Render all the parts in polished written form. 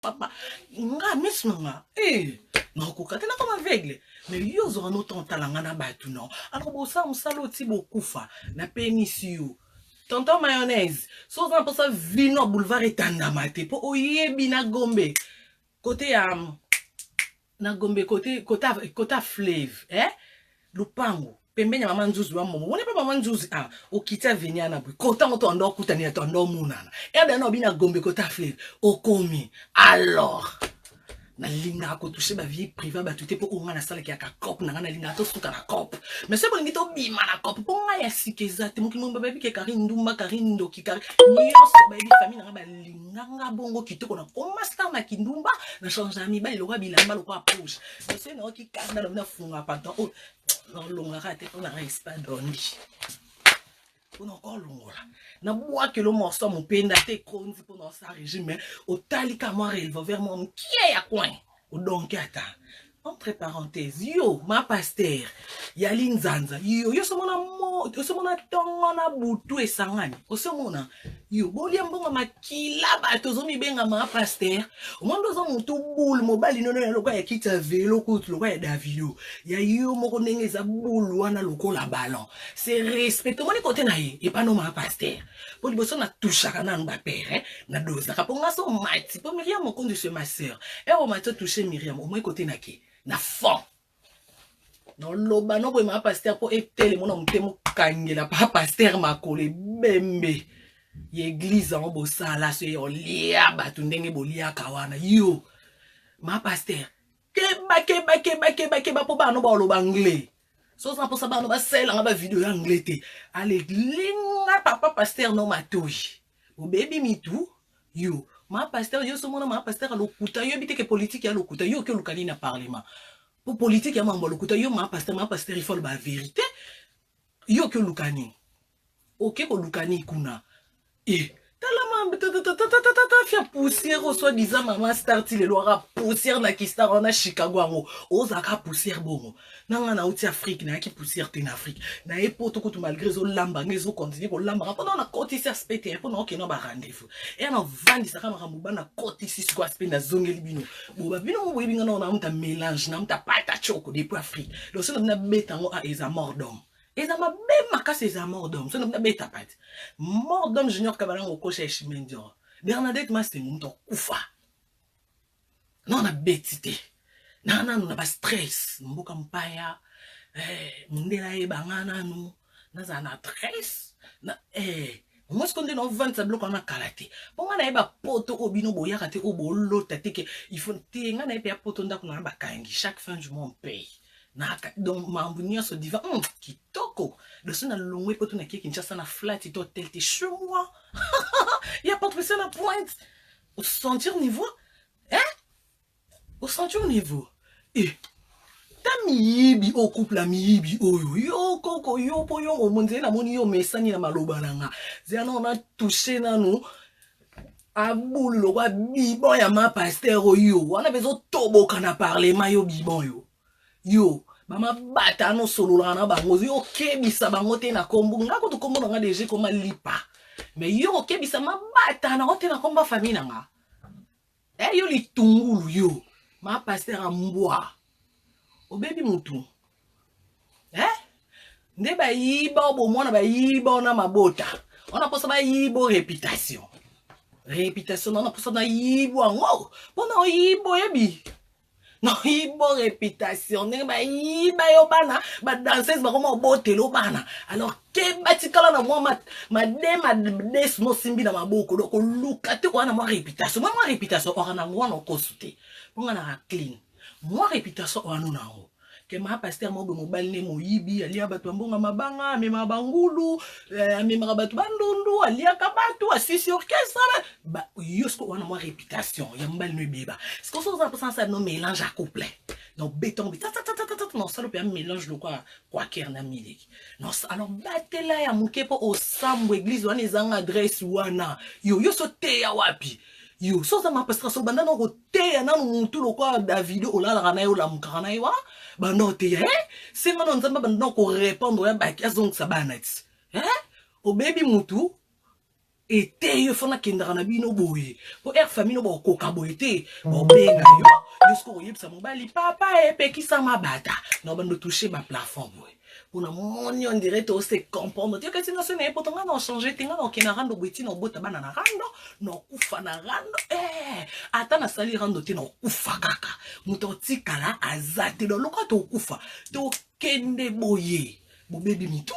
papa nga mesma nga nakokate na comme aveugle mais yo ozora no tantalanga na bato non alors bosala mosala oti bokufa na penisi yo tonton mayonnaise so oza na mposa vino boulevard etandama te mpo oyebi na gombe côté ya na gombe côté flave lupango pembeni ya mama nzuzu wa momo wone pa mama nzuzu okita venia na bwe kota moto ndo kutani ya ndo munana eda no bina gombe kota flave okomi alors na linga ko toucher ba vie privée ba tuté po nga na sala ki aka cop na nga na linga to suka na cop mais c'est bon ngito bima na cop po nga ya sikeza te muki mumba baby ke karindumba karindo ki kar nyonso ba bi famille na ba linga nga bongo kitoko na koma star na kindumba na change ami ba le roi bilamba lo kwa push c'est no ki kanda na funga pardon non longa rate pour na respect doni pour encore longa na bois que le morceau mon penda te konzi pour dans sa régime au talika moi revolver mon qui ya coin au donc ata entre parenthèses yo ma pasteur ya linzanza yo somona mo yo somona tongo na butu esangani osomona yo bolia mbonga makila bato zomi benga ma pasteur o mondo zo mutu bulu mobali nono ya lokwa ya kita velo kutu lokwa ya Davido ya yo moko ndenge za bulu wana lokola ballon c'est respect to moni côté na ye et pas no ma pasteur po liboso na toucha kana nga père na doza ka ponga so mati po Myriam mon compte de ma sœur et on m'a touché Myriam au moins côté na ke na fond non loba no boy ma pasteur po etele mona mutemo kangela pa pasteur makole bembe l'église en bosala so yo lia batu ndenge bolia kawana yo ma pasteur keba po ba no ba loba anglais so ça pour ça ba no ba sela nga ba vidéo anglais te à l'église papa pasteur no matoi o baby me too yo ma pasteur yo so mona ma pasteur lokuta yo biteke politique ya lokuta yo ke lukani na parlement pour politique ya mambo lokuta yo ma pasteur il faut la vérité yo ke lukani ok ko lukani kuna talama fia poussière au soi-disant maman starti le loira poussière na kistar on a Chicago ango ozaka poussière bongo nanga na outi Afrique na ki poussière te na Afrique na epoto ko malgré zo lamba ngezo continuer ko lamba pendant na côté ça spéter pendant que no ba rendez-vous et na vandi saka makambuba na côté si quoi spé na zongeli bino boba bino mo boyebinga na muta mélange na muta pata choko depuis Afrique donc ça na betango a eza mort d'homme. Et ça m'a bien marqué ces amours d'homme. Ça n'a pas été tapé. Mort d'homme junior Kabalan au coach Chimendior. Bernadette m'a c'est mon temps koufa. Non, on a bêtité. Non, on n'a pas stress. Mboka mpaya. Mundela e bangana nous. N'a na stress. Moi ce qu'on dit dans 20 ça bloque on a kalaté. Bon on a ba poto obino boya kate obolo tateke il faut te ngana e pe poto ndako na ba kangi chaque fin du mois on paye. Donc mambunia se diva kitoko de ça na longwe poto na ki Kinshasa na flat ito tel te chez moi il y a pas de ça na pointe au sentir niveau au sentir niveau ta miyibi o couple la miyibi oyo yo koko yo po yo monze na moni yo mesani na maloba nanga zena on a touché na nous abulu lo wa bibon ya ma pasteur oyo on a besoin toboka na parlement yo bibon yo mama bata no solola na bango yo kebisa bango te na kombo ngako to kombo nga DG koma lipa mais yo kebisa ma bata na ote na komba famille nga yo litungulu yo ma pasteur ambwa o baby mutu nde ba yiba obo mona ba yiba na mabota ona posa ba yibo réputation on a posa na yibo ngo pona yibo yebi non yibo réputation ne ba yiba yo bana ba danseuse ba koma botelo bana alors ke batikala na moi ma des no simbi na maboko donc luka te ko na moi réputation ora na ngwana okosute ponga na clean moi réputation ora no na ngo ke ma pasteur mo be mobile ne moyibi alia bato mbonga mabanga me mabangulu me mabatu bandundu alia kabatu asisi orchestre ba yosko wana moi réputation ya mbali no beba ce qu'on ça ça no mélange à couple non béton non ça le peut mélange le quoi kerna miliki non alors batela ya mukepo au sambo église wana ezanga adresse wana yo so te ya wapi yo so ça ma pasteur so banda no te ya nanu muntu lokwa Davido olala na yo la mukana yo banda te c'est ngana nzamba banda ko répondre ya baki azong sa banati o baby mutu ete yo fona kendaka na bino boye po air famille no bokoka boye te bobenga yo jusqu'au oyebisa mobali papa epekisa mabata no bando toucher ba plafond boye pona moni on dirait to se comprendre te que sinon ce n'est pas tonga no changer tinga no kena rando bwiti no bota bana na rando no kufa na rando ata na sali rando te no kufa kaka muto tikala azate no loka to kufa to kende boye bo baby mitu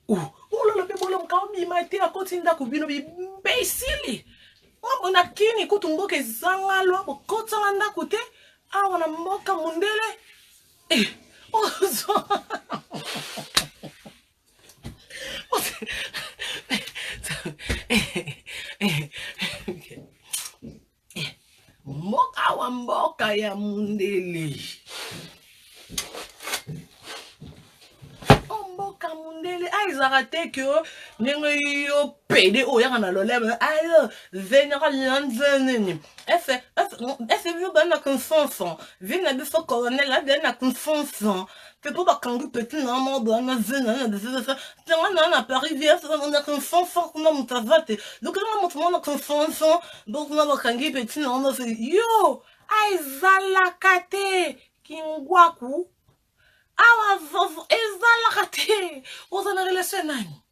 oh là là, bolo mkaobi mate a kotinda kubino imbécile. On a kini kutumbo ke zanga lo bo kotanga ndako te. Ah wana mboka mundele. Mboka wa mboka ya mundele. Kamundele aizarate que nengo pede o ya na loleme ayo venera lanzeni efe viu bana com fonfon vina de fo colonel la bana com fonfon que pour ba kangu petit na mo bana vina de ça na Paris via on a com fonfon como mutavate donc on a com fonfon donc na ba kangu petit na mo yo aizalakate kingwaku awa ezalaka oza na relation nani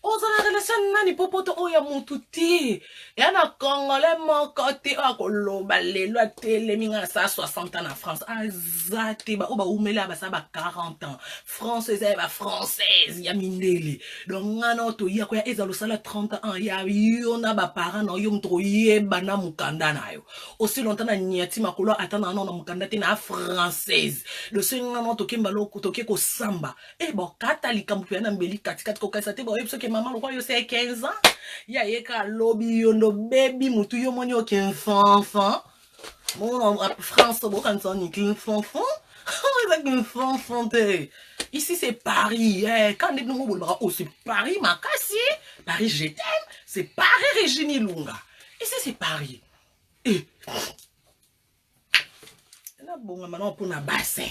ozala relation nani popoto oya mutu te yana congolais moko te akoloba lelo atelemi nga sa 60 ans na France azate ba oba umela ba sa ba 40 ans française ba française ya mindele donc ngana to ya ko ya ezalo sala 30 ans ya yona ba parents na yo mtro yeba na mukanda nayo aussi longtemps na nyati makolo atana na mukanda te na française de ce ngana to kemba loko to ke ko samba e bo katalika mpu ya na mbeli katikati ko kasa te bo yebso ke maman lo yo c'est 15 ans ya yeka lobby yo no baby mutu yo moni o ken fanfan mon en France bo kan son ni ken fanfan avec une fanfan te ici c'est Paris quand les nous bolbara oh c'est Paris makasi Paris je t'aime c'est Paris Regine Lunga ici c'est Paris et là bon maintenant pour na bassin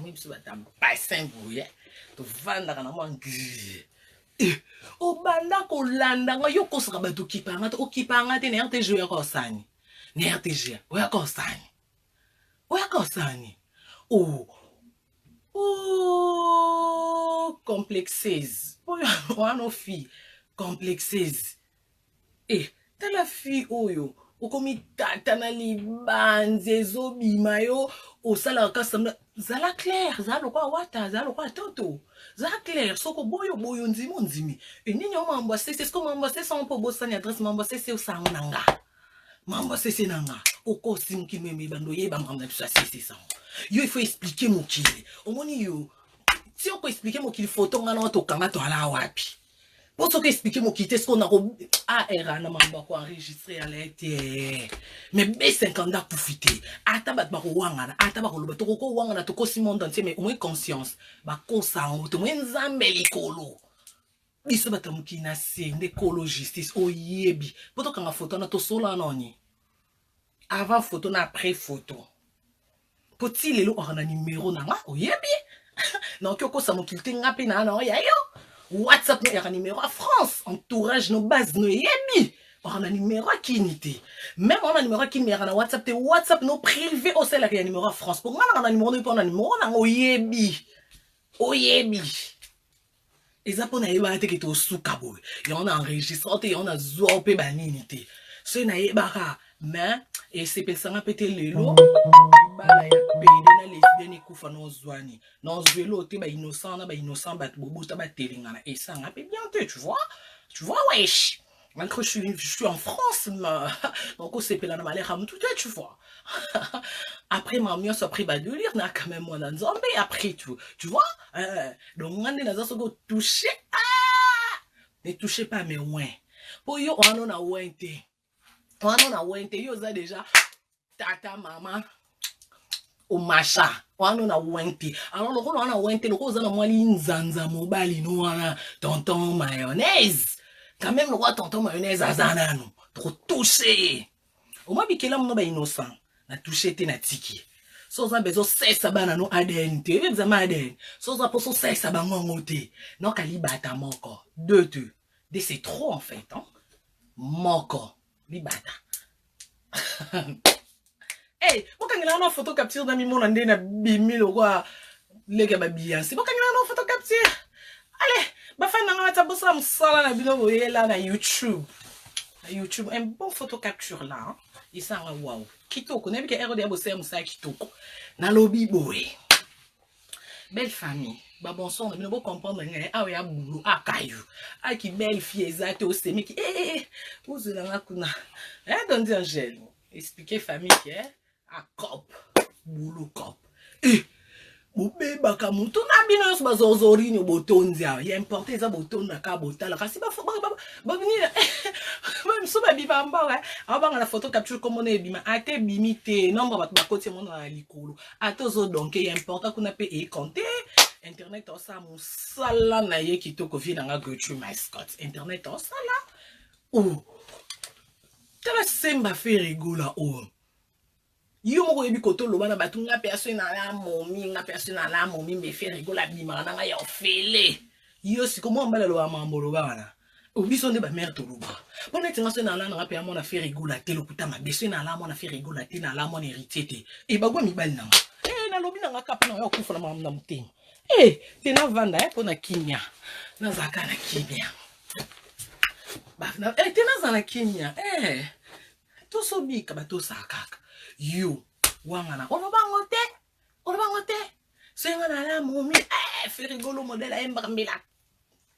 oui c'est un bassin bouillet to vanda kana mangi o banda ko landa nga yo ko saka ba to kipanga to kipanga te ne RTG ya ko sani ne RTG o ya ko sani oh complexes o ano fi complexes ta la fille oyo o komi tata na libanze zobima yo o sala ka samna zala clair zalo kwa wata zalo kwa toto za clair soko boyo nzimi nini o mambo c'est comme mambo c'est son po bosani adresse mambo c'est o sango nanga mambo c'est nanga o ko simki meme bando yeba mambo ça c'est ça yo il faut expliquer mon kili o moni yo si on peut expliquer mon kili photo ngana to kanga to ala wapi pour ce que expliquer mon kili ce qu'on a era na mambo ko enregistrer à l'été mais B50 da profiter ata bat ba ko wanga ata ba ko loba to ko wanga na to ko simon dans mais au moins conscience ba ko sa o to moins nzambe likolo biso batamuki na sende kolo justice o yebi poto kanga photo na to sola noni avant photo na après photo poti lelo orana numéro na nga o yebi na ko sa mokilte ngape na na ya yo WhatsApp no yaka numéro à France entourage no base no yebi on a numéro à kinité même on a numéro à kinité na WhatsApp te WhatsApp no privé au salaire ya numéro à France pour moi on a numéro no pour on a numéro na oyebi eza pona yeba te ke to suka boy ya on a enregistré te on a zope banini te so na yeba ka mais et c'est pensant péter lelo bala ya pende na lesbienne kufa no zwani no zwelo te ba innocent na ba innocent ba bobo ta ba telingana et ça nga bien te tu vois wesh malgré je suis en France donc c'est pela na malera tout tu vois après ma mien soit pris ba de lire na quand même moi dans zombie après tu vois donc ngande na zo go toucher ne touchez pas mais ouais pour yo on a wente yo za déjà tata mama o macha wana na wente alors loko wana wente loko za na mwali nzanza mobali no wana tonton mayonnaise quand même le roi tonton mayonnaise azana no trop touché au moins bikela mo ba innocent na touché te na tiki so za bezo sesa bana no ADN te za ma ADN so za poso sesa bango te no kalibata moko deux c'est trop en fait, hein. Moko, libata. Hey, mokangela na photo capture na mimona ndena bimi lo kwa leke ba Beyoncé. Mokangela na photo capture. Allez, ba fa na ngata bosa msala na bino boyela na YouTube. YouTube, un bon photo capture là, hein. Et ça wow. Kitoko, n'aime que RD bossé musa kitoko. Na lobby boy. Belle famille. Ba bon son, on ne comprendre rien. Ah oui, à boulot, à caillou. Ah qui belle fille exacte au semi qui vous la kuna. Don dire Angèle. Expliquer famille qui est à cop. Boulot cop. Boube baka mutu na bino ba zozori ni botonzia. Ya importer za boton na ka botala. Kasi ba venir. Même so ba biba mba aba na photo capture comme on est bima. Ate bimite nombre ba koti mon na likolo. Ate zo donc ya important kuna pe e compter. Internet osa musala na ye kitoko vi na nga Gertrude Mascot. Internet osala. Oh. Tala semba fe rigola oh. Yo moko yebi koto loba na batu nga personne na la momi me fe rigola bima na nga ya ofele. Yo si komo mbala loba mambo loba wana. Obiso nde ba mère to loba. Bona tinga so na la na pe amona fe rigola te lokuta ma beso na la mona fe rigola te na la mona héritier te. E bagwa mibali na nga. Na lobi na nga kapa na yo kufa na mamna mutema. Tena vanda pona kimia. Na zaka na kimia. Bafna tena zana kimia. To so bika ba to sakaka. Yo wangana olobangote. Senga na la momi fe rigolo modela embambela.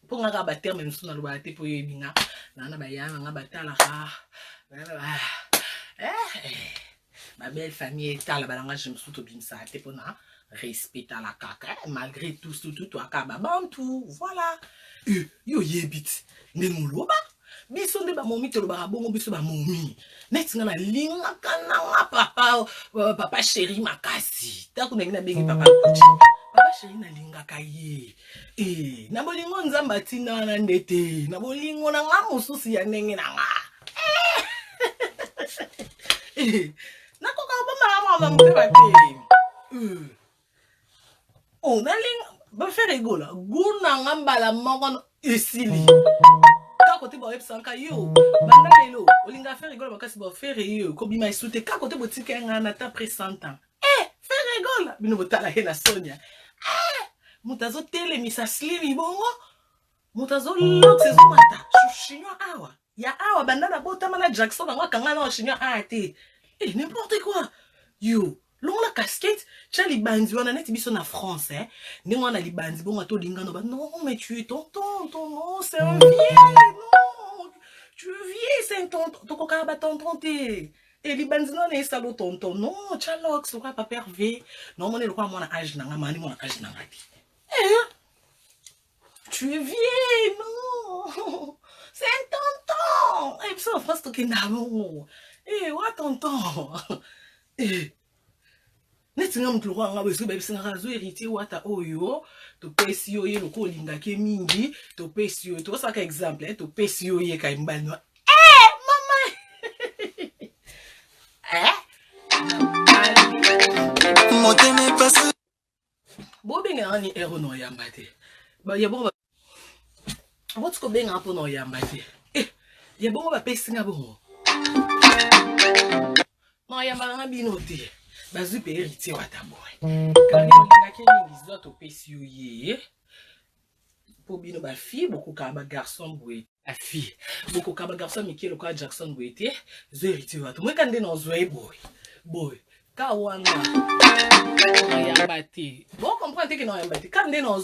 Ponga ka ba terme nsuna lo ba te po yebinga. Na ba yana nga batala ha. Ma belle famille est à la balanga je me suis bimsa te pona. Respect à la caca, malgré tout, tout, voilà. Yo yebit, ne mouloba. Biso de ba momi te lo ba bongo biso ba momi. Net nga na linga kana papa chéri makasi. Ta kuna ngina bengi papa kuchi. Papa chéri na linga kaye. Na bolingo nzamba tina na ndete. Na bolingo na nga mususi ya ndenge na nga. Na koka ba mama mpe te. Oh, naling ba fe rigola. Guna ngambala moko esili. Ka kote ba websanka yo. Banda lelo, olinga fe rigola bakasi ba fe yo. Ko bima isute ka kote botika nga na ta presentant. Fe rigola. Bino botala hena Sonia. Mutazo tele misa slim bongo. Mutazo lox ezomata. Chino awa. Ya awa banda na bota mana Jackson nga kanga na chino ate. N'importe quoi. Yo. Long la casquette, tu as les bandits, on a net biso na France, hein. Nous on a les bandits, bon, to lingano, non, mais tu es tonton, non, c'est un vieil, non, tu es vieil, c'est un tonton, ton coca va tonton, et les bandits, non, les salauds tonton, non, tu as l'ox, tu pas pervé, non, mon est le quoi, mon âge, n'a mani, mon âge, n'a tu es vieil, non, c'est un tonton, et puis ça, en France, tu es d'amour, ouais, tonton, netinga mtulwa nga beso ba bisinga razo héritier wata oyo to pesi yo ye loko linga ke mingi to pesi yo to saka exemple to pesi yo ye ka mbali mama moteme passe bo benga ani ero no yamba te ba ye bo what's ko benga po no yamba te ye bo ba pesi nga bo no yamba nga bino te bazu pe héritier wata boy quand on a kemi lizo to pesi yo ye po bino ba fille beaucoup ka ba garçon boy a fille beaucoup ka ba garçon Mickey le quoi Jackson boy te zo héritier wata moi quand no zo boy ka wana ya bati bon comprendre que no ya bati quand no